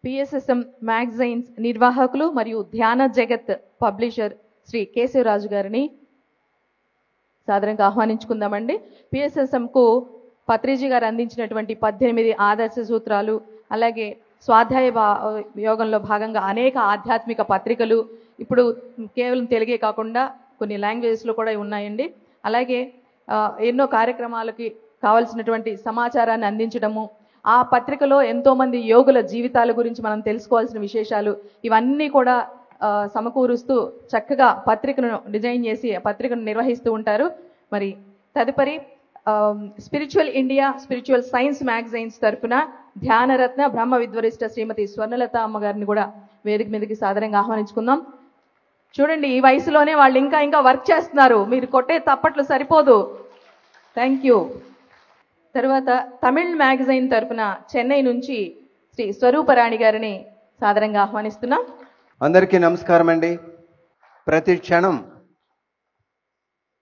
PSSM magazines నిర్వాహకులు మరియు ధ్యాన జగత్ పబ్లిషర్ శ్రీ కేశవరాజు గారిని సాదరంగా ఆహ్వానించుకుందామండి. పిఎస్ఎస్ఎంకు పత్రిజీ గారు అందించినటువంటి 18 ఆదర్శ సూత్రాలు, అలాగే స్వాధ్యాయ యోగంలో భాగంగా అనేక ఆధ్యాత్మిక పత్రికలు ఇప్పుడు కేవలం తెలుగే కాకుండా కొన్ని లాంగ్వేజెస్లో కూడా ఉన్నాయండి. అలాగే ఎన్నో కార్యక్రమాలకి కావాల్సినటువంటి సమాచారాన్ని అందించడము, ఆ పత్రికలో ఎంతోమంది యోగుల జీవితాల గురించి మనం తెలుసుకోవాల్సిన విశేషాలు ఇవన్నీ కూడా సమకూరుస్తూ చక్కగా పత్రికను డిజైన్ చేసి పత్రికను నిర్వహిస్తూ ఉంటారు. మరి తదుపరి spiritual India spiritual science magazines తరఫున ధ్యానరత్న బ్రహ్మ విద్వరిష్ట శ్రీమతి స్వర్ణలత అమ్మగారిని కూడా వేదిక మీదకి సాదరంగా ఆహ్వానించుకుందాం. చూడండి, ఈ వయసులోనే వాళ్ళు ఇంకా వర్క్ చేస్తున్నారు. మీరు కొట్టే తప్పట్లు సరిపోదు. Thank you. తర్వాత తమిళ్ మ్యాగజైన్ తరఫున చెన్నై నుంచి శ్రీ స్వరూపరాణి గారిని సాదరంగా ఆహ్వానిస్తున్నాం. అందరికీ నమస్కారం అండి. ప్రతి క్షణం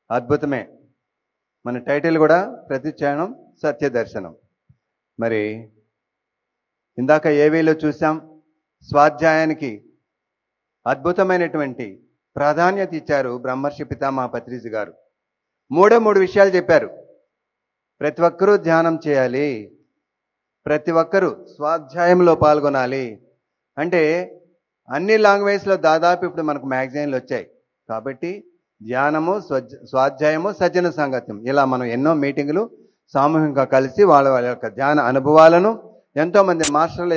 అద్భుతమే. మన టైటిల్ కూడా ప్రతి క్షణం సత్య దర్శనం. మరి ఇందాక ఏవీలో చూసాం, స్వాధ్యాయానికి అద్భుతమైనటువంటి ప్రాధాన్యత ఇచ్చారు బ్రహ్మర్షి పితామహ పత్రిజీ గారు. మూడు విషయాలు చెప్పారు. ప్రతి ఒక్కరూ ధ్యానం చేయాలి, ప్రతి ఒక్కరూ స్వాధ్యాయంలో పాల్గొనాలి. అంటే అన్ని లాంగ్వేజ్లో దాదాపు ఇప్పుడు మనకు మ్యాగజైన్లు వచ్చాయి కాబట్టి ధ్యానము, స్వాధ్యాయము, సజ్జన సాంగత్యం, ఇలా మనం ఎన్నో మీటింగులు సామూహికంగా కలిసి వాళ్ళ యొక్క ధ్యాన అనుభవాలను, ఎంతోమంది మహర్షుల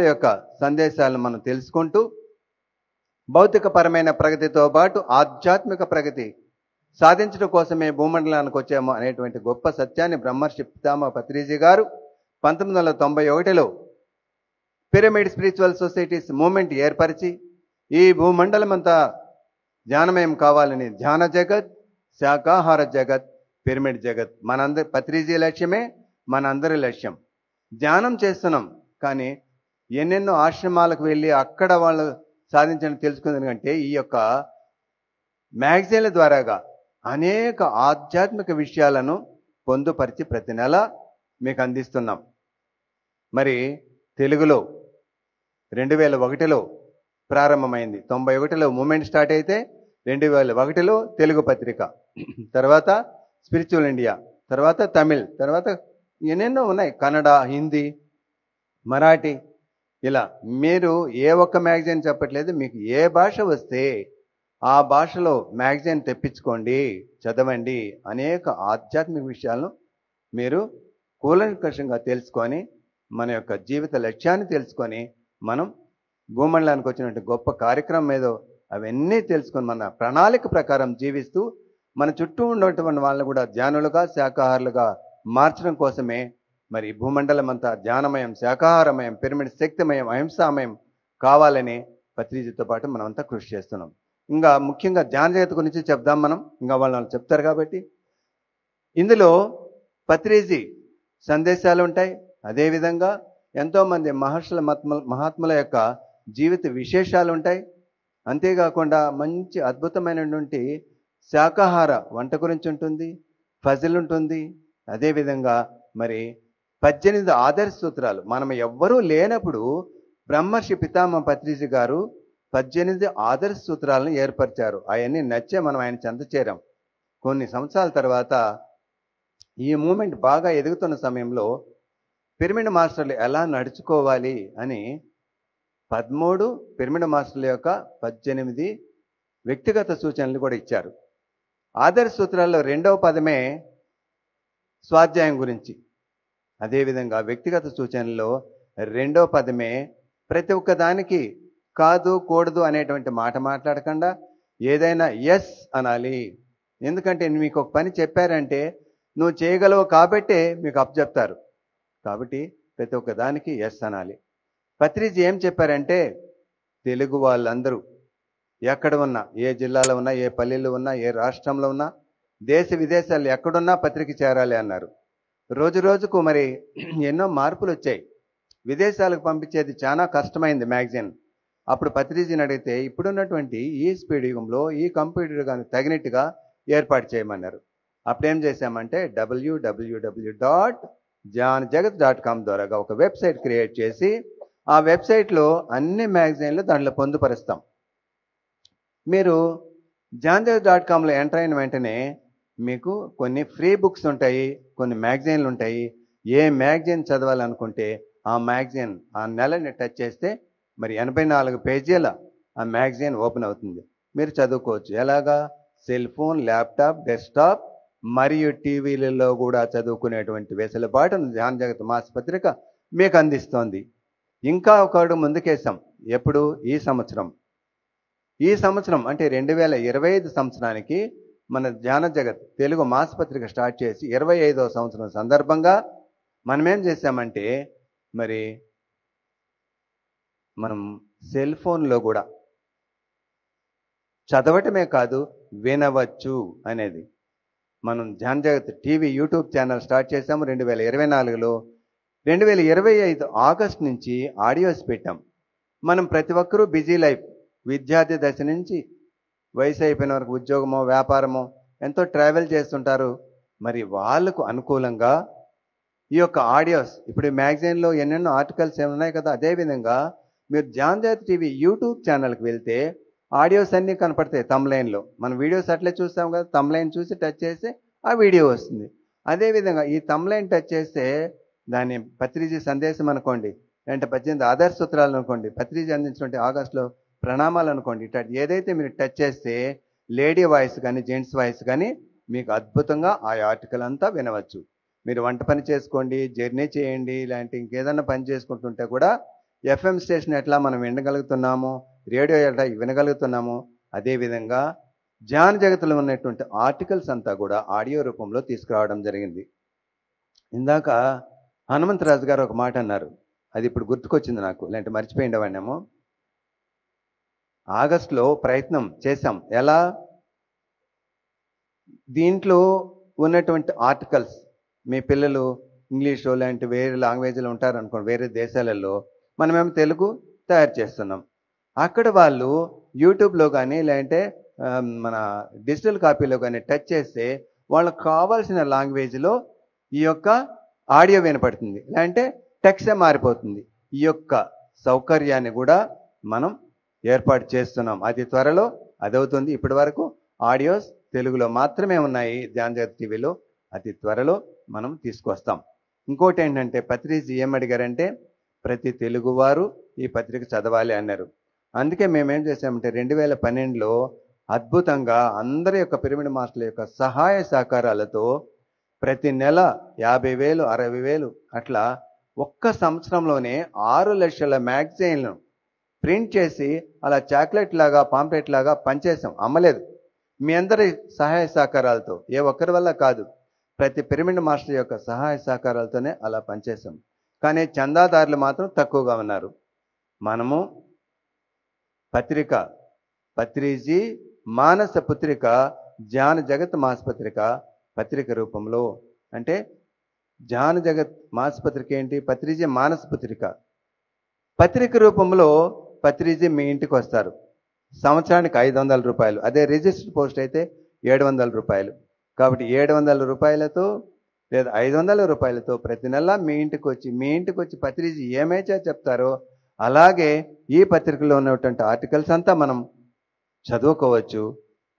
యొక్క సందేశాలను మనం తెలుసుకుంటూ భౌతికపరమైన ప్రగతితో పాటు ఆధ్యాత్మిక ప్రగతి సాధించడం కోసమే భూమండలానికి వచ్చాము అనేటువంటి గొప్ప సత్యాన్ని బ్రహ్మర్షి పితామహ పత్రిజీ గారు 1991లో పిరమిడ్ స్పిరిచువల్ సొసైటీస్ మూమెంట్ ఏర్పరిచి ఈ భూమండలమంతా ధ్యానమయం కావాలని ధ్యాన జగత్, శాకాహార జగత్, పిరమిడ్ జగత్ మనందరి పత్రిజీ లక్ష్యమే మనందరి లక్ష్యం. ధ్యానం చేస్తున్నాం కానీ ఎన్నెన్నో ఆశ్రమాలకు వెళ్ళి అక్కడ వాళ్ళు సాధించడం తెలుసుకుంది కంటే ఈ యొక్క మ్యాగజైన్ల ద్వారాగా అనేక ఆధ్యాత్మిక విషయాలను పొందుపరిచి ప్రతి నెల మీకు అందిస్తున్నాం. మరి తెలుగులో 2001లో ప్రారంభమైంది. 91లో మూమెంట్ స్టార్ట్ అయితే 2001లో తెలుగు పత్రిక, తర్వాత స్పిరిచువల్ ఇండియా, తర్వాత తమిళ్, తర్వాత ఎన్నెన్నో ఉన్నాయి, కన్నడ, హిందీ, మరాఠీ. ఇలా మీరు ఏ ఒక్క మ్యాగజైన్ చెప్పట్లేదు, మీకు ఏ భాష వస్తే ఆ భాషలో మ్యాగజైన్ తెప్పించుకోండి, చదవండి. అనేక ఆధ్యాత్మిక విషయాలను మీరు కూలంకషంగా తెలుసుకొని మన యొక్క జీవిత లక్ష్యాన్ని తెలుసుకొని మనం భూమండలానికి వచ్చినటువంటి గొప్ప కార్యక్రమం ఏదో అవన్నీ తెలుసుకొని మన ప్రణాళిక ప్రకారం జీవిస్తూ మన చుట్టూ ఉన్నటువంటి వాళ్ళని కూడా ధ్యానులుగా, శాకాహారులుగా మార్చడం కోసమే మరి భూమండలం అంతా ధ్యానమయం, శాకాహారమయం, పిరమిడ్ శక్తిమయం, అహింసామయం కావాలని పత్రిజీతో పాటు మనం అంతా కృషి చేస్తున్నాం. ఇంకా ముఖ్యంగా ధ్యాన జగత్ గురించి చెప్దాం మనం, ఇంకా వాళ్ళు చెప్తారు కాబట్టి. ఇందులో పత్రిజీ సందేశాలు ఉంటాయి, అదేవిధంగా ఎంతోమంది మహాత్ముల యొక్క జీవిత విశేషాలు ఉంటాయి. అంతేకాకుండా మంచి అద్భుతమైనటువంటి శాకాహార వంట గురించి ఉంటుంది, ఫజిల్ ఉంటుంది. అదేవిధంగా మరి 18 ఆదర్శ సూత్రాలు, మనం ఎవ్వరూ లేనప్పుడు బ్రహ్మర్షి పితామహ పత్రిజీ గారు 18 ఆదర్శ సూత్రాలను ఏర్పరిచారు. అవన్నీ నచ్చే మనం ఆయన చెంత చేరాం. కొన్ని సంవత్సరాల తర్వాత ఈ మూమెంట్ బాగా ఎదుగుతున్న సమయంలో పిరమిడ్ మాస్టర్లు ఎలా నడుచుకోవాలి అని 13 పిరమిడ్ మాస్టర్ల యొక్క 18 వ్యక్తిగత సూచనలు కూడా ఇచ్చారు. ఆదర్శ సూత్రాల్లో 2వ పదమే స్వాధ్యాయం గురించి. అదేవిధంగా వ్యక్తిగత సూచనల్లో 2వ పదమే ప్రతి ఒక్క దానికి కాదు, కూడదు అనేటువంటి మాట మాట్లాడకుండా ఏదైనా ఎస్ అనాలి. ఎందుకంటే మీకు ఒక పని చెప్పారంటే నువ్వు చేయగలవు కాబట్టే మీకు అప్పచెప్తారు. కాబట్టి ప్రతి ఒక్క దానికి ఎస్ అనాలి. పత్రిజీ ఏం చెప్పారంటే తెలుగు వాళ్ళందరూ ఎక్కడ ఉన్నా, ఏ జిల్లాలో ఉన్నా, ఏ పల్లెల్లో ఉన్నా, ఏ రాష్ట్రంలో ఉన్నా, దేశ విదేశాలు ఎక్కడున్నా పత్రిక చేరాలి అన్నారు. రోజు రోజుకు మరి ఎన్నో మార్పులు వచ్చాయి. విదేశాలకు పంపించేది చాలా కష్టమైంది మ్యాగజైన్. అప్పుడు పత్రిజీని అడిగితే ఇప్పుడున్నటువంటి ఈ స్పీడ్ యుగంలో ఈ కంప్యూటర్ కానీ తగినట్టుగా ఏర్పాటు చేయమన్నారు. అప్పుడేం చేశామంటే www.janjagat.com ద్వారాగా ఒక వెబ్సైట్ క్రియేట్ చేసి ఆ వెబ్సైట్లో అన్ని మ్యాగజైన్లు దాంట్లో పొందుపరుస్తాం. మీరు janjagath.comలో ఎంటర్ అయిన వెంటనే మీకు కొన్ని ఫ్రీ బుక్స్ ఉంటాయి, కొన్ని మ్యాగజైన్లు ఉంటాయి. ఏ మ్యాగజైన్ చదవాలనుకుంటే ఆ మ్యాగజైన్ ఆ నెలని టచ్ చేస్తే మరి 84 పేజీల ఆ మ్యాగజైన్ ఓపెన్ అవుతుంది. మీరు చదువుకోవచ్చు. ఎలాగా? సెల్ ఫోన్, ల్యాప్టాప్, డెస్క్టాప్ మరియు టీవీలలో కూడా చదువుకునేటువంటి వెసులుబాటును ధ్యానజగత్ మాసపత్రిక మీకు అందిస్తోంది. ఇంకా ఒక అడుగు ముందుకేసాం. ఎప్పుడు? ఈ సంవత్సరం అంటే 2025 సంవత్సరానికి మన ధ్యానజగత్ తెలుగు మాసపత్రిక స్టార్ట్ చేసి 25వ సంవత్సరం సందర్భంగా మనం ఏం చేశామంటే మరి మనం సెల్ ఫోన్లో కూడా చదవటమే కాదు వినవచ్చు అనేది మనం ధ్యానజగత్ టీవీ యూట్యూబ్ ఛానల్ స్టార్ట్ చేశాము 2024లో. 2025 ఆగస్ట్ నుంచి ఆడియోస్ పెట్టాం. మనం ప్రతి ఒక్కరూ బిజీ లైఫ్, విద్యార్థి దశ నుంచి వయసు అయిపోయిన వరకు ఉద్యోగమో వ్యాపారమో ఎంతో ట్రావెల్ చేస్తుంటారు. మరి వాళ్ళకు అనుకూలంగా ఈ యొక్క ఆడియోస్, ఇప్పుడు మ్యాగజైన్లో ఎన్నెన్నో ఆర్టికల్స్ ఏమున్నాయి కదా, అదేవిధంగా మీరు ధ్యానజగత్ టీవీ యూట్యూబ్ ఛానల్కి వెళ్తే ఆడియోస్ అన్నీ కనపడతాయి తమ్లైన్లో. మనం వీడియోస్ అట్లే చూస్తాం కదా, తమ్లైన్ చూసి టచ్ చేస్తే ఆ వీడియో వస్తుంది. అదేవిధంగా ఈ తమ్లైన్ టచ్ చేస్తే దాన్ని పత్రిజీ సందేశం అనుకోండి, అంటే 18 ఆదర్శ సూత్రాలు అనుకోండి, పత్రిజీ అందించినటువంటి ఆగస్టులో ప్రణామాలు అనుకోండి, ఇట్లా ఏదైతే మీరు టచ్ చేస్తే లేడీ వాయిస్ కానీ జెంట్స్ వాయిస్ కానీ మీకు అద్భుతంగా ఆ ఆర్టికల్ అంతా వినవచ్చు. మీరు వంట పని చేసుకోండి, జర్నీ చేయండి, ఇలాంటి ఇంకేదన్నా పని చేసుకుంటుంటే కూడా ఎఫ్ఎం స్టేషన్ ఎట్లా మనం వినగలుగుతున్నాము, రేడియో ఎట్లా వినగలుగుతున్నాము, అదేవిధంగా ధ్యానజగత్లో ఉన్నటువంటి ఆర్టికల్స్ అంతా కూడా ఆడియో రూపంలో తీసుకురావడం జరిగింది. ఇందాక హనుమంతరాజు గారు ఒక మాట అన్నారు, అది ఇప్పుడు గుర్తుకొచ్చింది నాకు, లేదంటే మర్చిపోయిండేవాడినేమో. ఆగస్టులో ప్రయత్నం చేశాం. ఎలా? దీంట్లో ఉన్నటువంటి ఆర్టికల్స్ మీ పిల్లలు ఇంగ్లీషో లాంటి వేరే లాంగ్వేజ్లో ఉంటారనుకోండి, వేరే దేశాలలో, మనమేమో తెలుగు తయారు చేస్తున్నాం. అక్కడ వాళ్ళు యూట్యూబ్లో కానీ లేదంటే మన డిజిటల్ కాపీలో కానీ టచ్ చేస్తే వాళ్ళకు కావాల్సిన లాంగ్వేజ్లో ఈ యొక్క ఆడియో వినపడుతుంది, లేదంటే టెక్స్టే మారిపోతుంది. ఈ యొక్క సౌకర్యాన్ని కూడా మనం ఏర్పాటు చేస్తున్నాం. అతి త్వరలో అదవుతుంది. ఇప్పటి వరకు ఆడియోస్ తెలుగులో మాత్రమే ఉన్నాయి ధ్యానజగత్ టీవీలో, అతి త్వరలో మనం తీసుకొస్తాం. ఇంకోటి ఏంటంటే పత్రిజీ ఏమడిగారంటే ప్రతి తెలుగువారు ఈ పత్రిక చదవాలి అన్నారు. అందుకే మేమేం చేసామంటే 2012లో అద్భుతంగా అందరి యొక్క పిరమిడ్ మాస్టర్ల యొక్క సహాయ సహకారాలతో ప్రతి నెల 50,000 60,000 అట్లా ఒక్క సంవత్సరంలోనే 6 లక్షల మ్యాగజైన్లను ప్రింట్ చేసి అలా చాక్లెట్ లాగా పాంప్లెట్ లాగా పంచేసాం. అమ్మలేదు. మీ అందరి సహాయ సహకారాలతో, ఏ ఒక్కరి వల్ల కాదు, ప్రతి పిరమిడ్ మాస్టర్ యొక్క సహాయ సహకారాలతోనే అలా పనిచేసాం. కానీ చందాదారులు మాత్రం తక్కువగా ఉన్నారు. మనము పత్రిక పత్రిజీ మానస పుత్రిక ధ్యానజగత్ మాసపత్రిక పత్రిక రూపంలో, అంటే ధ్యానజగత్ మాసపత్రిక ఏంటి? పత్రిజీ మానస పుత్రిక పత్రిక రూపంలో పత్రిజీ మీ ఇంటికి వస్తారు. సంవత్సరానికి 500 రూపాయలు. అదే రిజిస్టర్ పోస్ట్ అయితే 700 రూపాయలు. కాబట్టి 700 రూపాయలతో లేదా 500 రూపాయలతో ప్రతి నెల మీ ఇంటికి వచ్చి పత్రిజీ ఏమైతే చెప్తారో అలాగే ఈ పత్రికలో ఉన్నటువంటి ఆర్టికల్స్ అంతా మనం చదువుకోవచ్చు.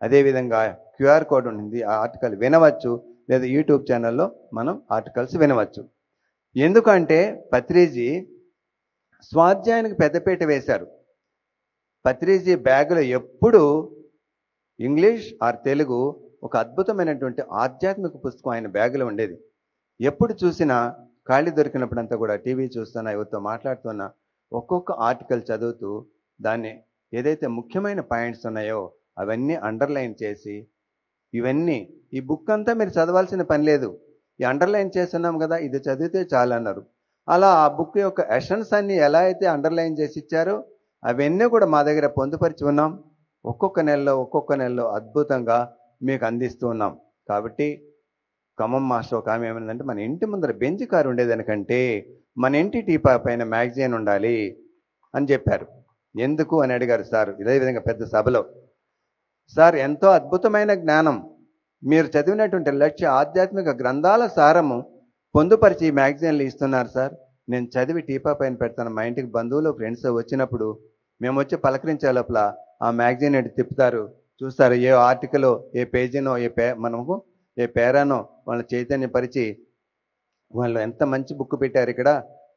అదేవిధంగా క్యూఆర్ కోడ్ ఉంటుంది, ఆ ఆర్టికల్ వినవచ్చు, లేదా యూట్యూబ్ ఛానల్లో మనం ఆర్టికల్స్ వినవచ్చు. ఎందుకంటే పత్రిజీ స్వాధ్యాయానికి పెద్దపీట వేశారు. పత్రిజీ బ్యాగులో ఎప్పుడు ఇంగ్లీష్ ఆర్ తెలుగు ఒక అద్భుతమైనటువంటి ఆధ్యాత్మిక పుస్తకం ఆయన బ్యాగులో ఉండేది. ఎప్పుడు చూసినా ఖాళీ దొరికినప్పుడంతా కూడా టీవీ చూస్తున్నా, ఎవరితో మాట్లాడుతున్నా ఒక్కొక్క ఆర్టికల్ చదువుతూ దాన్ని ఏదైతే ముఖ్యమైన పాయింట్స్ ఉన్నాయో అవన్నీ అండర్లైన్ చేసి, ఇవన్నీ ఈ బుక్ అంతా మీరు చదవాల్సిన పని లేదు, ఈ అండర్లైన్ చేస్తున్నాం కదా ఇది చదివితే చాలు అన్నారు. అలా ఆ బుక్ యొక్క ఎసెన్స్ అన్ని ఎలా అయితే అండర్లైన్ చేసి ఇచ్చారో అవన్నీ కూడా మా దగ్గర పొందుపరిచి ఉన్నాం. ఒక్కొక్క నెలలో అద్భుతంగా మీకు అందిస్తూ ఉన్నాం. కాబట్టి ఖమ్మం మాస్టర్ ఒక ఆమె ఏమైందంటే మన ఇంటి ముందర బెంచ్ కారు ఉండేదానికంటే మన ఇంటి టీపా పైన మ్యాగజైన్ ఉండాలి అని చెప్పారు. ఎందుకు అని అడిగారు సార్. ఇదే విధంగా పెద్ద సభలో, సార్ ఎంతో అద్భుతమైన జ్ఞానం మీరు చదివినటువంటి లక్ష్య ఆధ్యాత్మిక గ్రంథాల సారము పొందుపరిచి మ్యాగజైన్లు ఇస్తున్నారు సార్, నేను చదివి టీపా పైన పెడతాను. మా ఇంటికి బంధువులు ఫ్రెండ్స్ వచ్చినప్పుడు మేము వచ్చి పలకరించే లోపల ఆ మ్యాగజైన్ ఎటు తిప్పుతారు, చూస్తారు. ఏ ఆర్టికలో, ఏ పేజీనో, మనకు ఏ పేరానో వాళ్ళ చైతన్యపరిచి వాళ్ళు ఎంత మంచి బుక్ పెట్టారు ఇక్కడ,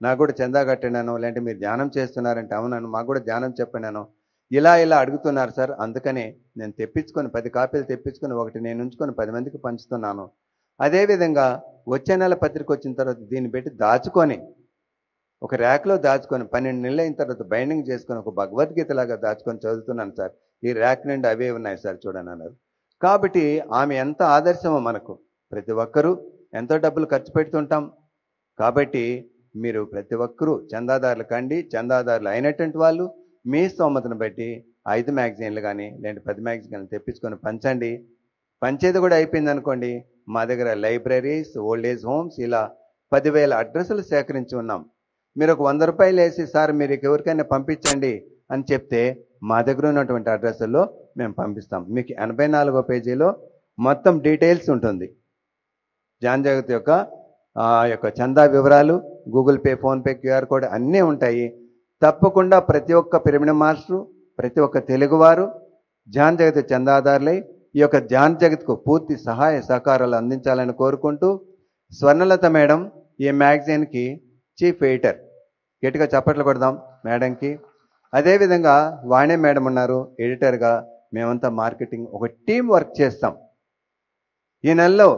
నాకు కూడా చందా కట్టినాను, లేదంటే మీరు ధ్యానం చేస్తున్నారంటే అవునాను, మాకు కూడా ధ్యానం చెప్పినాను, ఇలా అడుగుతున్నారు సార్. అందుకనే నేను తెప్పించుకొని 10 కాపీలు తెప్పించుకొని ఒకటి నేను ఉంచుకొని 10 మందికి పంచుతున్నాను. అదేవిధంగా వచ్చే నెల పత్రిక వచ్చిన తర్వాత దీన్ని పెట్టి దాచుకొని ఒక ర్యాక్లో దాచుకొని 12 నెలలు అయిన తర్వాత బైండింగ్ చేసుకొని ఒక భగవద్గీత లాగా దాచుకొని చదువుతున్నాను సార్. ఈ ర్యాక్ నుండి అవే ఉన్నాయి సార్ చూడండి అన్నారు. కాబట్టి ఆమె ఎంత ఆదర్శమో మనకు. ప్రతి ఒక్కరూ ఎంతో డబ్బులు ఖర్చు పెడుతుంటాం. కాబట్టి మీరు ప్రతి ఒక్కరూ చందాదారులు కండి. చందాదారులు అయినటువంటి వాళ్ళు మీ స్తోమతను బట్టి 5 మ్యాగజైన్లు కానీ లేదంటే 10 మ్యాగజైన్లు తెప్పించుకొని పంచండి. పంచేది కూడా అయిపోయింది అనుకోండి, మా దగ్గర లైబ్రరీస్, ఓల్డ్ ఏజ్ హోమ్స్ ఇలా 10,000 అడ్రస్సులు సేకరించి ఉన్నాం. మీరు ఒక 100 రూపాయలు వేసి సార్ మీరు ఎవరికైనా పంపించండి అని చెప్తే మా దగ్గర ఉన్నటువంటి అడ్రస్సుల్లో మేము పంపిస్తాం. మీకు 84వ పేజీలో మొత్తం డీటెయిల్స్ ఉంటుంది. ధ్యాన్ జగత్ యొక్క చందా వివరాలు, Google pay, PhonePe, QR code అన్నీ ఉంటాయి. తప్పకుండా ప్రతి ఒక్క పిరమిడ్ మాస్టరు, ప్రతి ఒక్క తెలుగువారు ధ్యాన్ జగత్ చందాదారులై ఈ యొక్క ధ్యాన్ జగత్కు పూర్తి సహాయ సహకారాలు అందించాలని కోరుకుంటూ, స్వర్ణలత మేడం ఈ మ్యాగజైన్కి చీఫ్ ఎడిటర్. గట్టిగా చప్పట్లు కొడదాం మేడంకి. అదేవిధంగా వాణి మేడం ఉన్నారు ఎడిటర్గా. మేమంతా మార్కెటింగ్ ఒక టీం వర్క్ చేస్తాం. ఈ నెలలో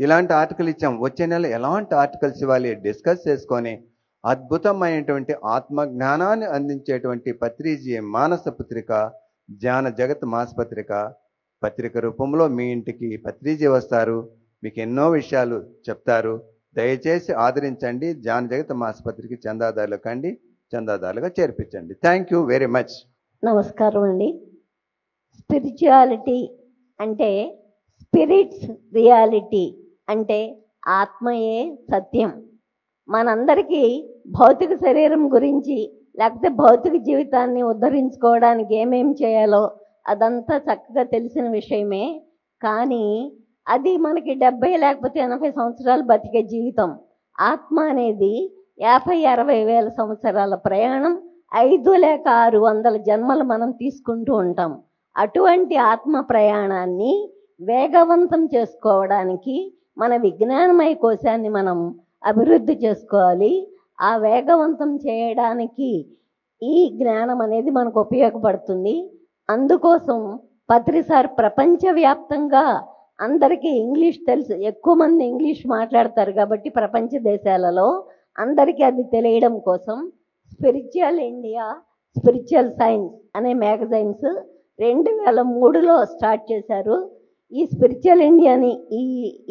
ఇలాంటి ఆర్టికల్ ఇచ్చాం, వచ్చే నెల ఎలాంటి ఆర్టికల్స్ ఇవ్వాలి డిస్కస్ చేసుకొని అద్భుతమైనటువంటి ఆత్మజ్ఞానాన్ని అందించేటువంటి పత్రిజీ మానస పత్రిక, ధ్యాన జగత్ మాస పత్రిక రూపంలో మీ ఇంటికి పత్రిజీ వస్తారు. మీకు ఎన్నో విషయాలు చెప్తారు. దయచేసి ఆదరించండి. ధ్యాన జగత్ మాస పత్రిక చందాదారులు కండి, చందాదారులుగా చేర్పించండి. Thank you very much. నమస్కారం అండి. స్పిరిచువాలిటీ అంటే స్పిరిట్స్ రియాలిటీ అంటే ఆత్మయే సత్యం. మనందరికీ భౌతిక శరీరం గురించి లేకపోతే భౌతిక జీవితాన్ని ఉద్ధరించుకోవడానికి ఏమేమి చేయాలో అదంతా చక్కగా తెలిసిన విషయమే. కానీ అది మనకి 70 లేకపోతే 80 సంవత్సరాలు బతికే జీవితం. ఆత్మ అనేది 50-60 వేల సంవత్సరాల ప్రయాణం, 5 లేక 600 జన్మలు మనం తీసుకుంటూ ఉంటాం. అటువంటి ఆత్మ ప్రయాణాన్ని వేగవంతం చేసుకోవడానికి మన విజ్ఞానమయ కోశాన్ని మనం అభివృద్ధి చేసుకోవాలి. ఆ వేగవంతం చేయడానికి ఈ జ్ఞానం అనేది మనకు ఉపయోగపడుతుంది. అందుకోసం పత్రిసార్ ప్రపంచవ్యాప్తంగా అందరికీ ఇంగ్లీష్ తెలుసు, ఎక్కువ మంది ఇంగ్లీష్ మాట్లాడతారు కాబట్టి ప్రపంచ దేశాలలో అందరికీ అది తెలియడం కోసం స్పిరిచువల్ ఇండియా, స్పిరిచువల్ సైన్స్ అనే మ్యాగజైన్స్ 2003లో స్టార్ట్ చేశారు. ఈ స్పిరిచువల్ ఇండియాని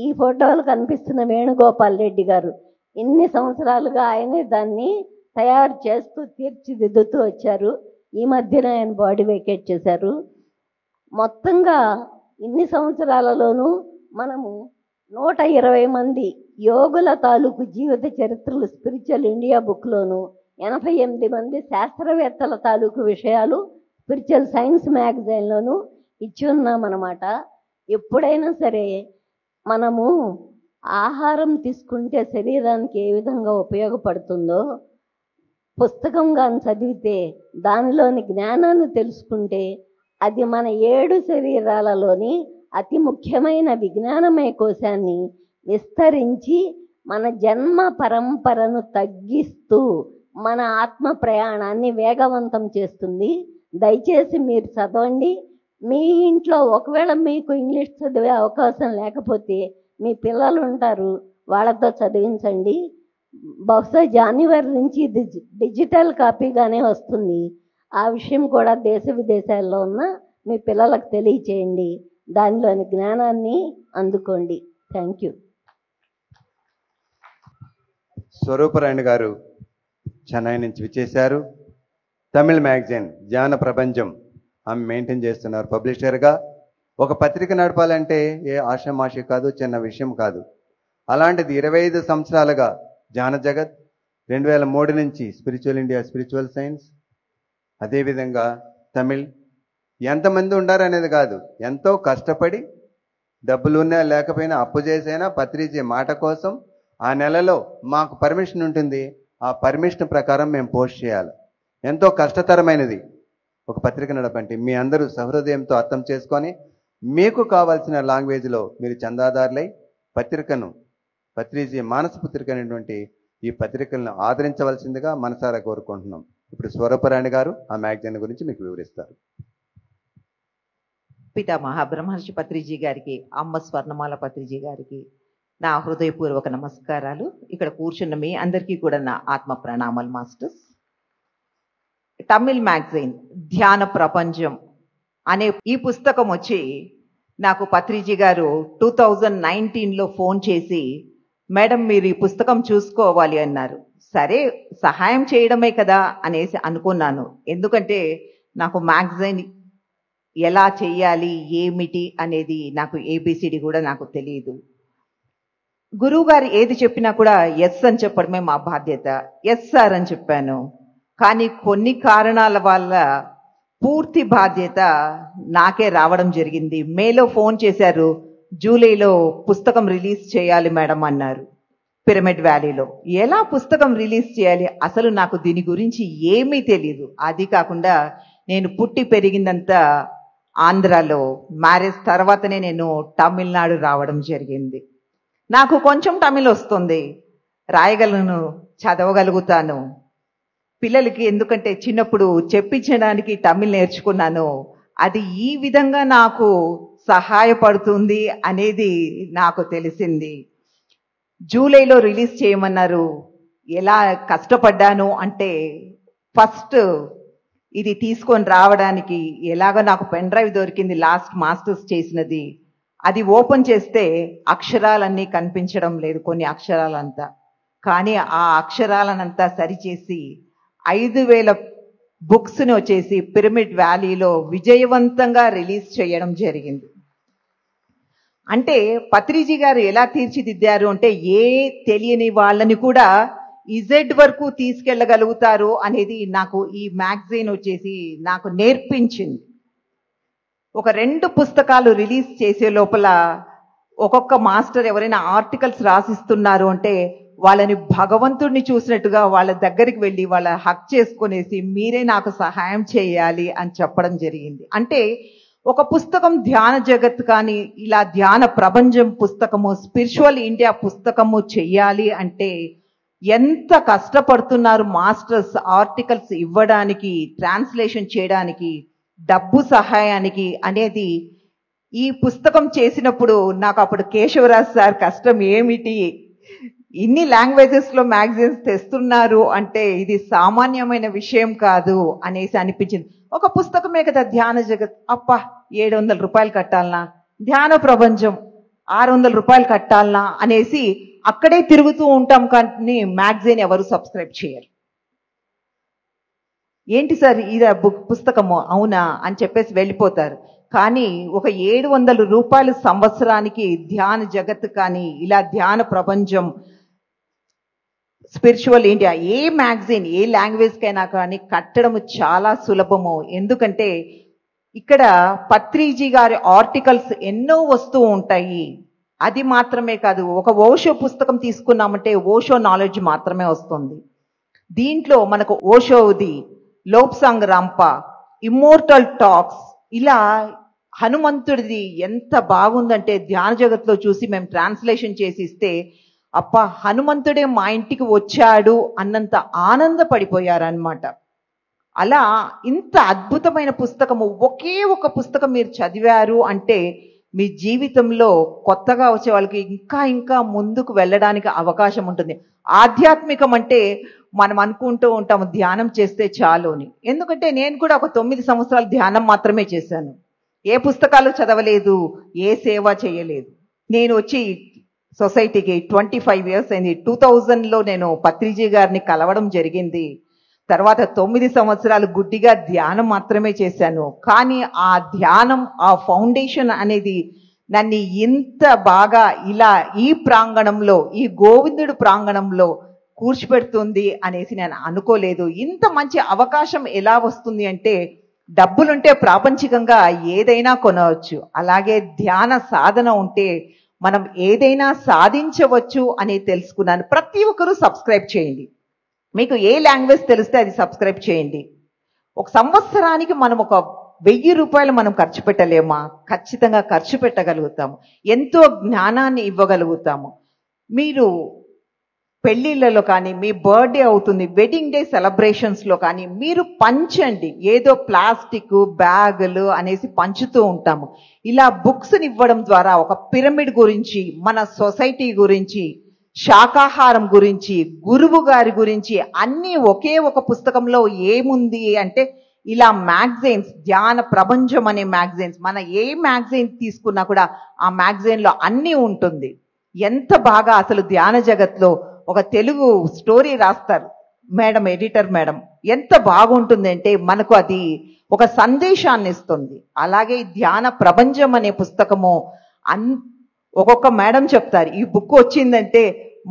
ఈ ఫోటోలు కనిపిస్తున్న వేణుగోపాల్ రెడ్డి గారు ఇన్ని సంవత్సరాలుగా ఆయనే దాన్ని తయారు చేస్తూ తీర్చిదిద్దుతూ వచ్చారు. ఈ మధ్యన ఆయన బాడీ వేకేట్ చేశారు. మొత్తంగా ఇన్ని సంవత్సరాలలోనూ మనము 120 మంది యోగుల తాలూకు జీవిత చరిత్రలు స్పిరిచువల్ ఇండియా బుక్లోను, 88 మంది శాస్త్రవేత్తల తాలూకు విషయాలు స్పిరిచువల్ సైన్స్ మ్యాగజైన్లోను ఇచ్చి ఉన్నామన్నమాట. ఎప్పుడైనా సరే మనము ఆహారం తీసుకుంటే శరీరానికి ఏ విధంగా ఉపయోగపడుతుందో పుస్తకం కానీ చదివితే దానిలోని జ్ఞానాన్ని తెలుసుకుంటే అది మన 7 శరీరాలలోని అతి ముఖ్యమైన విజ్ఞానమయ కోశాన్ని విస్తరించి మన జన్మ పరంపరను తగ్గిస్తూ మన ఆత్మ ప్రయాణాన్ని వేగవంతం చేస్తుంది. దయచేసి మీరు చదవండి. మీ ఇంట్లో ఒకవేళ మీకు ఇంగ్లీష్ చదివే అవకాశం లేకపోతే మీ పిల్లలు ఉంటారు, వాళ్ళతో చదివించండి. బహుశా జనవరి నుంచి ఇది డిజిటల్ కాపీగానే వస్తుంది. ఆ విషయం కూడా దేశ విదేశాల్లో ఉన్న మీ పిల్లలకు తెలియచేయండి. దానిలోని జ్ఞానాన్ని అందుకోండి. Thank you. స్వరూపరాణి గారు చెన్నై నుంచి విచ్చేశారు. తమిళ మ్యాగజైన్ ధ్యాన ప్రపంచం ఆమె మెయింటైన్ చేస్తున్నారు పబ్లిషర్గా. ఒక పత్రిక నడపాలంటే ఏ ఆషామాషి కాదు, చిన్న విషయం కాదు. అలాంటిది 25 సంవత్సరాలుగా ధ్యాన జగత్, 2003 నుంచి స్పిరిచువల్ ఇండియా, స్పిరిచువల్ సైన్స్, అదేవిధంగా తమిళ్. ఎంతమంది ఉండారనేది కాదు, ఎంతో కష్టపడి డబ్బులున్నా లేకపోయినా అప్పు చేసైనా పత్రిజీ మాట కోసం ఆ నెలలో మాకు పర్మిషన్ ఉంటుంది, ఆ పర్మిషన్ ప్రకారం మేము పోస్ట్ చేయాలి. ఎంతో కష్టతరమైనది ఒక పత్రిక నడపండి. మీ అందరూ సహృదయంతో అర్థం చేసుకొని మీకు కావాల్సిన లాంగ్వేజ్లో మీరు చందాదారులై పత్రిజీ మానస పుత్రిక అనేటువంటి ఈ పత్రికలను ఆదరించవలసిందిగా మనసారా కోరుకుంటున్నాం. ఇప్పుడు స్వరూపరాణి గారు ఆ మ్యాగజైన్ గురించి మీకు వివరిస్తారు. పితామహ బ్రహ్మర్షి పత్రిజీ గారికి, అమ్మ స్వర్ణమాల పత్రిజీ గారికి నా హృదయపూర్వక నమస్కారాలు. ఇక్కడ కూర్చున్న మీ అందరికీ కూడా నా ఆత్మ ప్రణామాలు మాస్టర్స్. తమిళ్ మ్యాగజైన్ ధ్యాన ప్రపంచం అనే ఈ పుస్తకం వచ్చి నాకు పత్రిజీ గారు 2019లో ఫోన్ చేసి, మేడం మీరు ఈ పుస్తకం చూసుకోవాలి అన్నారు. సరే సహాయం చేయడమే కదా అనేసి అనుకున్నాను. ఎందుకంటే నాకు మ్యాగజైన్ ఎలా చెయ్యాలి ఏమిటి అనేది నాకు ఏబిసిడి కూడా నాకు తెలియదు. గురువు గారు ఏది చెప్పినా కూడా ఎస్ అని చెప్పడమే మా బాధ్యత. ఎస్ సార్ అని చెప్పాను. కానీ కొన్ని కారణాల వల్ల పూర్తి బాధ్యత నాకే రావడం జరిగింది. మేలో ఫోన్ చేశారు, జూలైలో పుస్తకం రిలీజ్ చేయాలి మేడం అన్నారు. పిరమిడ్ వ్యాలీలో ఎలా పుస్తకం రిలీజ్ చేయాలి, అసలు నాకు దీని గురించి ఏమీ తెలియదు. అది కాకుండా నేను పుట్టి పెరిగిందంతా ఆంధ్రాలో, మ్యారేజ్ తర్వాతనే నేను తమిళనాడు రావడం జరిగింది. నాకు కొంచెం తమిళ్ వస్తుంది, రాయగలను, చదవగలుగుతాను. పిల్లలకి ఎందుకంటే చిన్నప్పుడు చెప్పించడానికి తమిళ్ నేర్చుకున్నాను. అది ఈ విధంగా నాకు సహాయపడుతుంది అనేది నాకు తెలిసింది. జూలైలో రిలీజ్ చేయమన్నారు. ఎలా కష్టపడ్డాను అంటే, ఫస్ట్ ఇది తీసుకొని రావడానికి ఎలాగో నాకు పెన్ డ్రైవ్ దొరికింది, లాస్ట్ మాస్టర్స్ చేసినది. అది ఓపెన్ చేస్తే అక్షరాలన్నీ కనిపించడం లేదు, కొన్ని అక్షరాలంతా. కానీ ఆ అక్షరాలనంతా సరిచేసి 5,000 బుక్స్ని వచ్చేసి పిరమిడ్ వ్యాలీలో విజయవంతంగా రిలీజ్ చేయడం జరిగింది. అంటే పత్రిజీ గారు ఎలా తీర్చిదిద్దారు అంటే, ఏ తెలియని వాళ్ళని కూడా ఇజెడ్ వరకు తీసుకెళ్ళగలుగుతారు అనేది నాకు ఈ మ్యాగజైన్ వచ్చేసి నాకు నేర్పించింది. ఒక 2 పుస్తకాలు రిలీజ్ చేసే లోపల ఒక్కొక్క మాస్టర్ ఎవరైనా ఆర్టికల్స్ రాసిస్తున్నారు అంటే వాళ్ళని భగవంతుడిని చూసినట్టుగా వాళ్ళ దగ్గరికి వెళ్ళి వాళ్ళ హక్ చేసుకునేసి మీరే నాకు సహాయం చేయాలి అని చెప్పడం జరిగింది. అంటే ఒక పుస్తకం ధ్యాన జగత్ కానీ ఇలా ధ్యాన ప్రపంచం పుస్తకము, స్పిరిచువల్ ఇండియా పుస్తకము చెయ్యాలి అంటే ఎంత కష్టపడుతున్నారు మాస్టర్స్ ఆర్టికల్స్ ఇవ్వడానికి, ట్రాన్స్లేషన్ చేయడానికి, డబ్బు సహాయానికి అనేది. ఈ పుస్తకం చేసినప్పుడు నాకు అప్పుడు కేశవరాజ్ సార్ కష్టం ఏమిటి, ఇన్ని లాంగ్వేజెస్లో మ్యాగజైన్స్ తెస్తున్నారు అంటే ఇది సామాన్యమైన విషయం కాదు అనేసి అనిపించింది. ఒక పుస్తకమే కదా ధ్యాన జగత్, అప్ప 700 రూపాయలు కట్టాలనా, ధ్యాన ప్రపంచం 600 రూపాయలు కట్టాలనా అనేసి అక్కడే తిరుగుతూ ఉంటాం. కానీ మ్యాగజైన్ ఎవరు సబ్స్క్రైబ్ చేయరు. ఏంటి సార్ ఇది పుస్తకము అవునా అని చెప్పేసి వెళ్ళిపోతారు. కానీ ఒక 700 రూపాయలు సంవత్సరానికి ధ్యాన జగత్ కానీ ఇలా ధ్యాన ప్రపంచం, స్పిరిచువల్ ఇండియా ఏ మ్యాగజైన్ ఏ లాంగ్వేజ్కైనా కానీ కట్టడం చాలా సులభము. ఎందుకంటే ఇక్కడ పత్రిజీ గారి ఆర్టికల్స్ ఎన్నో వస్తూ ఉంటాయి. అది మాత్రమే కాదు, ఒక ఓషో పుస్తకం తీసుకున్నామంటే ఓషో నాలెడ్జ్ మాత్రమే వస్తుంది. దీంట్లో మనకు ఓషోది, లోప్సాంగ్ రంప, ఇమ్మోర్టల్ టాక్స్, ఇలా హనుమంతుడిది ఎంత బాగుందంటే ధ్యాన జగత్లో చూసి మేము ట్రాన్స్లేషన్ చేసి ఇస్తే అప్ప హనుమంతుడే మా ఇంటికి వచ్చాడు అన్నంత ఆనందపడిపోయారనమాట. అలా ఇంత అద్భుతమైన పుస్తకము, ఒకే ఒక పుస్తకం మీరు చదివారు అంటే మీ జీవితంలో కొత్తగా వచ్చే వాళ్ళకి ఇంకా ఇంకా ముందుకు వెళ్ళడానికి అవకాశం ఉంటుంది. ఆధ్యాత్మికం అంటే మనం అనుకుంటూ ఉంటాము ధ్యానం చేస్తే చాలు అని. ఎందుకంటే నేను కూడా ఒక 9 సంవత్సరాలు ధ్యానం మాత్రమే చేశాను. ఏ పుస్తకాలు చదవలేదు, ఏ సేవ చేయలేదు. నేను వచ్చి సొసైటీకి 25 ఇయర్స్ అయింది. 2000లో నేను పత్రిజీ గారిని కలవడం జరిగింది. తర్వాత 9 సంవత్సరాలు గుడ్డిగా ధ్యానం మాత్రమే చేశాను. కానీ ఆ ధ్యానం, ఆ ఫౌండేషన్ అనేది నన్ను ఇంత బాగా ఇలా ఈ ప్రాంగణంలో, ఈ గోవిందుడు ప్రాంగణంలో కూర్చిపెడుతుంది అనేసి నేను అనుకోలేదు. ఇంత మంచి అవకాశం ఎలా వస్తుంది అంటే, డబ్బులుంటే ప్రాపంచికంగా ఏదైనా కొనవచ్చు, అలాగే ధ్యాన సాధన ఉంటే మనం ఏదైనా సాధించవచ్చు అని తెలుసుకున్నాను. ప్రతి ఒక్కరూ సబ్స్క్రైబ్ చేయండి. మీకు ఏ లాంగ్వేజ్ తెలిస్తే అది సబ్స్క్రైబ్ చేయండి. ఒక సంవత్సరానికి మనం ఒక 1000 రూపాయలు మనం ఖర్చు పెట్టలేమా? ఖచ్చితంగా ఖర్చు పెట్టగలుగుతాము. ఎంతో జ్ఞానాన్ని ఇవ్వగలుగుతాము. మీరు పెళ్లిళ్ళలో కానీ, మీ బర్త్డే అవుతుంది, వెడ్డింగ్ డే సెలబ్రేషన్స్లో కానీ మీరు పంచండి. ఏదో ప్లాస్టిక్ బ్యాగులు అనేసి పంచుతూ ఉంటాము. ఇలా బుక్స్ని ఇవ్వడం ద్వారా ఒక పిరమిడ్ గురించి, మన సొసైటీ గురించి, శాకాహారం గురించి, గురువు గారి గురించి అన్నీ ఒకే ఒక పుస్తకంలో ఏముంది అంటే ఇలా మ్యాగజైన్స్, ధ్యాన ప్రపంచం అనే మ్యాగజైన్స్, మన ఏ మ్యాగజైన్ తీసుకున్నా కూడా ఆ మ్యాగజైన్లో అన్నీ ఉంటుంది. ఎంత బాగా అసలు ధ్యాన జగత్లో ఒక తెలుగు స్టోరీ రాస్తారు మేడం, ఎడిటర్ మేడం. ఎంత బాగుంటుంది అంటే మనకు అది ఒక సందేశాన్ని ఇస్తుంది. అలాగే ధ్యాన ప్రపంచం అనే పుస్తకము ఒక్కొక్క మేడం చెప్తారు, ఈ బుక్ వచ్చిందంటే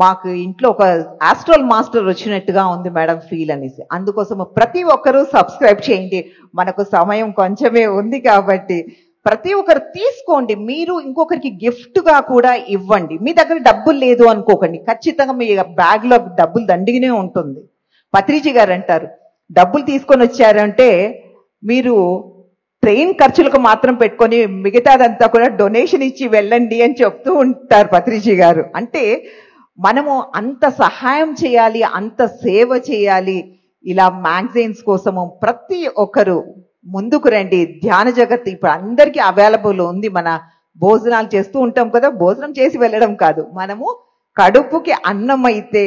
మాకు ఇంట్లో ఒక ఆస్ట్రల్ మాస్టర్ వచ్చినట్టుగా ఉంది మేడం ఫీల్ అనేసి. అందుకోసం ప్రతి ఒక్కరూ సబ్స్క్రైబ్ చేయండి. మనకు సమయం కొంచెమే ఉంది కాబట్టి ప్రతి ఒక్కరు తీసుకోండి. మీరు ఇంకొకరికి గిఫ్ట్గా కూడా ఇవ్వండి. మీ దగ్గర డబ్బులు లేదు అనుకోకండి, ఖచ్చితంగా మీ బ్యాగ్లో డబ్బులు దండిగానే ఉంటుంది. పత్రిజీ గారు అంటారు, డబ్బులు తీసుకొని వచ్చారంటే మీరు ట్రైన్ ఖర్చులకు మాత్రం పెట్టుకొని మిగతాదంతా కూడా డొనేషన్ ఇచ్చి వెళ్ళండి అని చెప్తూ ఉంటారు పత్రిజీ గారు. అంటే మనము అంత సహాయం చేయాలి, అంత సేవ చేయాలి. ఇలా మ్యాగజైన్స్ కోసము ప్రతి ఒక్కరు ముందుకు రండి. ధ్యాన జగత్ ఇప్పుడు అందరికీ అవైలబుల్ ఉంది. మన భోజనాలు చేస్తూ ఉంటాం కదా, భోజనం చేసి వెళ్ళడం కాదు, మనము కడుపుకి అన్నం అయితే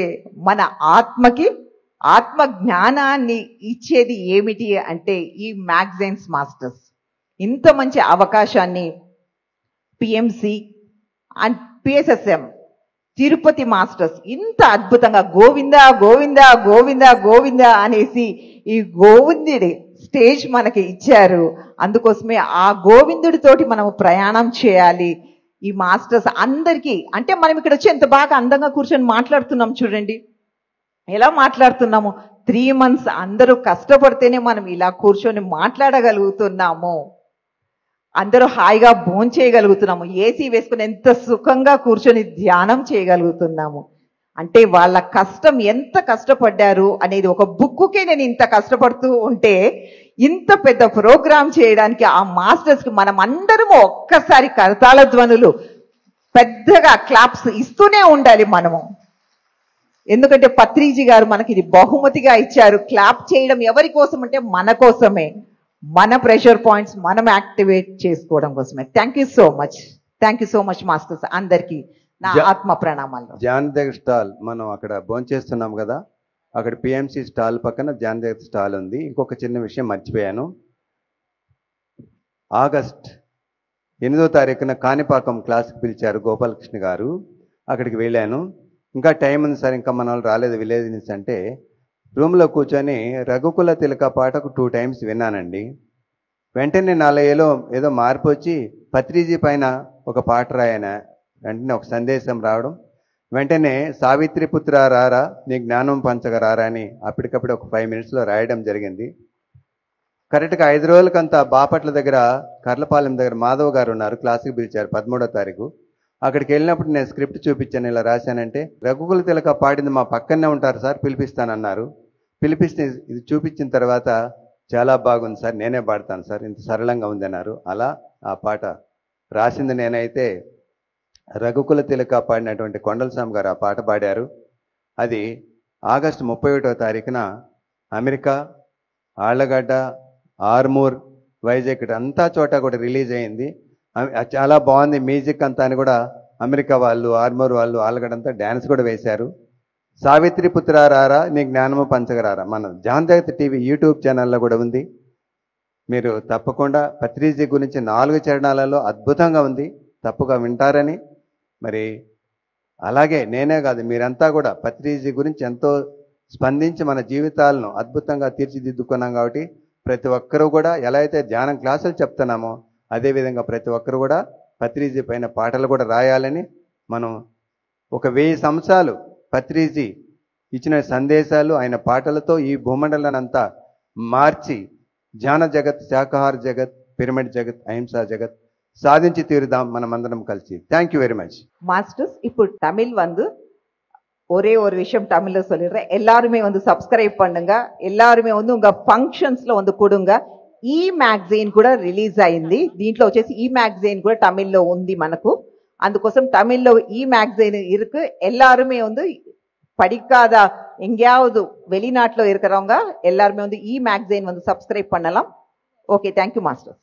మన ఆత్మకి ఆత్మ జ్ఞానాన్ని ఇచ్చేది ఏమిటి అంటే ఈ మ్యాగజైన్స్ మాస్టర్స్. ఇంత మంచి అవకాశాన్ని PMC and PSSM Tirupati masters ఇంత అద్భుతంగా గోవింద గోవింద గోవింద గోవింద అనేసి ఈ గోవిందుడి స్టేజ్ మనకి ఇచ్చారు. అందుకోసమే ఆ గోవిందుడితోటి మనం ప్రయాణం చేయాలి. ఈ మాస్టర్స్ అందరికీ అంటే మనం ఇక్కడ వచ్చి ఎంత బాగా అందంగా కూర్చొని మాట్లాడుతున్నాం చూడండి, ఎలా మాట్లాడుతున్నాము. 3 months అందరూ కష్టపడితేనే మనం ఇలా కూర్చొని మాట్లాడగలుగుతున్నాము. అందరూ హాయిగా భోంచేయగలుగుతున్నాము. ఏసీ వేసుకుని ఎంత సుఖంగా కూర్చొని ధ్యానం చేయగలుగుతున్నాము. అంటే వాళ్ళ కష్టం ఎంత కష్టపడ్డారు అనేది ఒక బుక్కుకే నేను ఇంత కష్టపడుతూ ఉంటే ఇంత పెద్ద ప్రోగ్రామ్ చేయడానికి ఆ మాస్టర్స్కి మనం అందరము ఒక్కసారి కరతాళ ధ్వనులు పెద్దగా క్లాప్స్ ఇస్తూనే ఉండాలి మనము. ఎందుకంటే పత్రిజీ గారు మనకి ఇది బహుమతిగా ఇచ్చారు. క్లాప్ చేయడం ఎవరి కోసం అంటే మన కోసమే, మన ప్రెషర్ పాయింట్స్ మనం యాక్టివేట్ చేసుకోవడం కోసమే. Thank you so much masters అందరికీ నా ఆత్మ ప్రణామాలు. జానదేవ్ స్టాల్ మనం అక్కడ భోంచేస్తున్నాం కదా, అక్కడ పిఎంసి స్టాల్ పక్కన జానదేవ్ స్టాల్ ఉంది. ఇంకొక చిన్న విషయం మర్చిపోయాను. ఆగస్ట్ 8వ తారీఖున కాణిపాకం క్లాస్కి పిలిచారు గోపాలకృష్ణ గారు. అక్కడికి వెళ్ళాను. ఇంకా టైం ఉంది సార్, ఇంకా మన వాళ్ళు రాలేదు విలేజ్ నుంచి అంటే రూమ్లో కూర్చొని రఘుకుల తిలక పాటకు 2 times విన్నానండి. వెంటనే నాలో ఏదో మార్పు వచ్చి పత్రిజీ పైన ఒక పాట రాయన వెంటనే ఒక సందేశం రావడం, వెంటనే సావిత్రి పుత్ర రారా నీ జ్ఞానం పంచగ రారా అని అప్పటికప్పుడు ఒక 5 minutesలో రాయడం జరిగింది. కరెక్ట్గా 5 రోజులకంతా బాపట్ల దగ్గర కర్లపాలెం దగ్గర మాధవ్ గారు ఉన్నారు, క్లాస్కి పిలిచారు 13వ తారీఖు. అక్కడికి వెళ్ళినప్పుడు నేను స్క్రిప్ట్ చూపించాను, ఇలా రాశానంటే రఘుకుల తిలక పాడింది మా పక్కనే ఉంటారు సార్ పిలిపిస్తానన్నారు. పిలిపిస్తే ఇది చూపించిన తర్వాత చాలా బాగుంది సార్, నేనే పాడతాను సార్, ఇంత సరళంగా ఉంది అన్నారు. అలా ఆ పాట రాసింది నేనైతే, రఘుకుల తిలక పాడినటువంటి కొండలస్వామి గారు ఆ పాట పాడారు. అది ఆగస్టు 31వ తారీఖున అమెరికా, ఆళ్లగడ్డ, ఆర్మూర్, వైజాగ్ అంతా చోట కూడా రిలీజ్ అయింది. చాలా బాగుంది మ్యూజిక్ అంతా అని కూడా అమెరికా వాళ్ళు, ఆర్మూర్ వాళ్ళు, ఆళ్లగడ్డ అంతా డ్యాన్స్ కూడా వేశారు. సావిత్రి పుత్ర రారా నీ జ్ఞానము పంచగరారా మన జానదేవ్ టీవీ యూట్యూబ్ ఛానల్లో కూడా ఉంది. మీరు తప్పకుండా పత్రిజీ గురించి 4 చరణాలలో అద్భుతంగా ఉంది, తప్పుగా వింటారని. మరి అలాగే నేనే కాదు మీరంతా కూడా పత్రిజీ గురించి ఎంతో స్పందించి మన జీవితాలను అద్భుతంగా తీర్చిదిద్దుకున్నాం. కాబట్టి ప్రతి ఒక్కరూ కూడా ఎలా అయితే ధ్యానం క్లాసులు చెప్తున్నామో అదేవిధంగా ప్రతి ఒక్కరు కూడా పత్రిజీ పైన పాటలు కూడా రాయాలని, మనం ఒక 1000 సంవత్సరాలు పత్రిజీ ఇచ్చిన సందేశాలు ఆయన పాటలతో ఈ భూమండలానంతా మార్చి ధ్యాన జగత్, శాకాహార జగత్, పిరమిడ్ జగత్, అహింసా జగత్ సాధించి తీరుదాం మనమందరం కలిసి. Thank you very much masters. ఇప్పుడు తమిళ్ ஒரே ஒரு விஷயம் தமிழ்ல சொல்லிடுறேன். எல்லாருமே வந்து சப்ஸ்கிரைப் பண்ணுங்க. எல்லாருமே வந்து உங்க ஃபங்க்ஷன்ஸ்ல வந்து கொடுங்க. ఈ మ్యాగజైన్ కూడా రిలీజ్ అయింది. దీంట్లో వచ్చేసి ఈ మ్యాగజైన్ కూడా తమిళ్లో ఉంది మనకు. అందుకోసం తమిళ్లో ఈ మ్యాగజైన్ இருக்கு. எல்லாருமே வந்து படிக்காத எங்கேயாவது வெளிநாட்டுல இருக்கிறவங்க எல்லாருமே வந்து ఈ మ్యాగజైన్ வந்து சப்ஸ்கிரைப் பண்ணலாம். Okay, thank you master.